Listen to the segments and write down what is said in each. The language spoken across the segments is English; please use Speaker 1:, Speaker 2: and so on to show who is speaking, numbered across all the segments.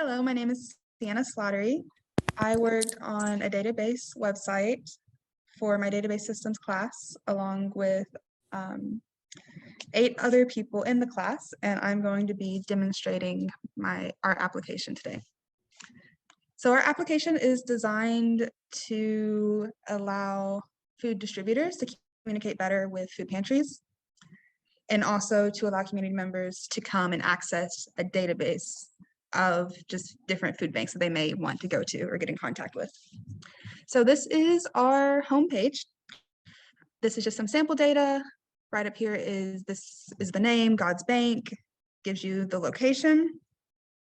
Speaker 1: Hello, my name is Sienna Slattery. I worked on a database website for my database systems class along with 8 other people in the class, and I'm going to be demonstrating our application today. So our application is designed to allow food distributors to communicate better with food pantries, and also to allow community members to come and access a database of just different food banks that they may want to go to or get in contact with. So this is our homepage. This is just some sample data. Right up here is the name, God's Bank, gives you the location,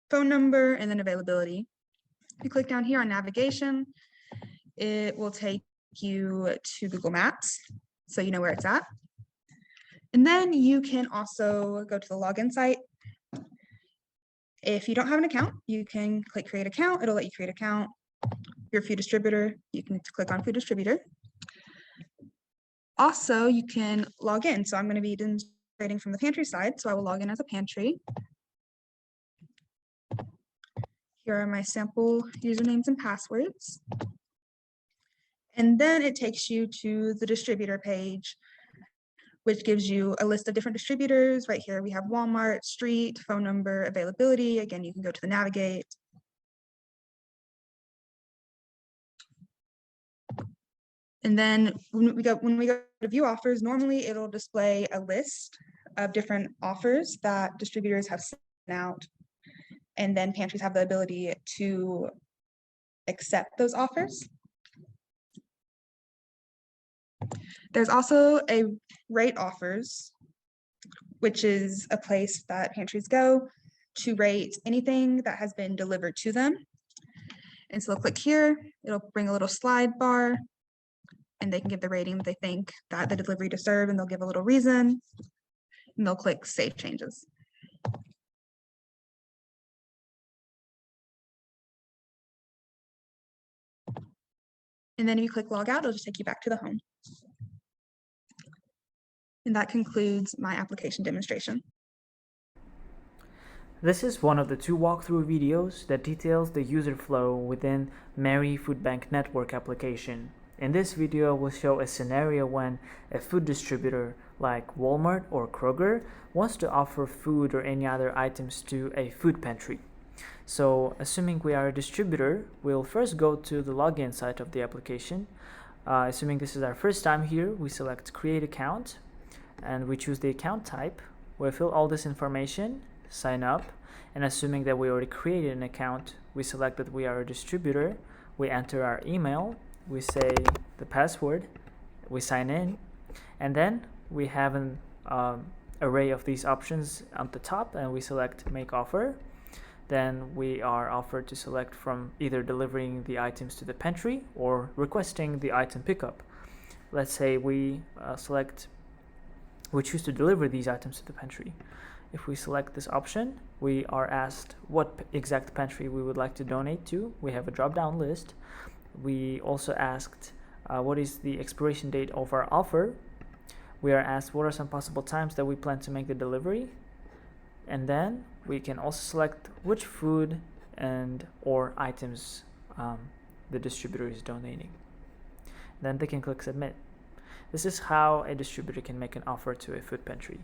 Speaker 1: phone number, and then availability. If you click down here on navigation, it will take you to Google Maps, so you know where it's at. And then you can also go to the login site. If you don't have an account, you can click create account. It'll let you create account. If you're a food distributor, you can click on food distributor. Also, you can log in. So I'm going to be demonstrating from the pantry side. So I will log in as a pantry. Here are my sample usernames and passwords. And then it takes you to the distributor page, which gives you a list of different distributors. Right here, we have Walmart, street, phone number, availability. Again, you can go to the navigate. And then when we go to view offers, normally it'll display a list of different offers that distributors have sent out. And then pantries have the ability to accept those offers. There's also a rate offers, which is a place that pantries go to rate anything that has been delivered to them. And so they'll click here, it'll bring a little slide bar, and they can give the rating that they think that the delivery deserve, and they'll give a little reason, and they'll click Save Changes. And then if you click Log Out, it'll just take you back to the home. And that concludes my application demonstration.
Speaker 2: This is one of the 2 walkthrough videos that details the user flow within Mary Food Bank Network application. In this video, we'll show a scenario when a food distributor like Walmart or Kroger wants to offer food or any other items to a food pantry. So, assuming we are a distributor, we'll first go to the login site of the application. Assuming this is our first time here, we select Create Account, and we choose the account type. We'll fill all this information, sign up, and assuming that we already created an account, we select that we are a distributor, we enter our email, we say the password, we sign in, and then we have an array of these options on the top, and we select Make Offer. Then we are offered to select from either delivering the items to the pantry or requesting the item pickup. Let's say we choose to deliver these items to the pantry. If we select this option, we are asked what exact pantry we would like to donate to. We have a drop-down list. We also asked what is the expiration date of our offer. We are asked what are some possible times that we plan to make the delivery. And then we can also select which food and or items the distributor is donating. Then they can click Submit. This is how a distributor can make an offer to a food pantry.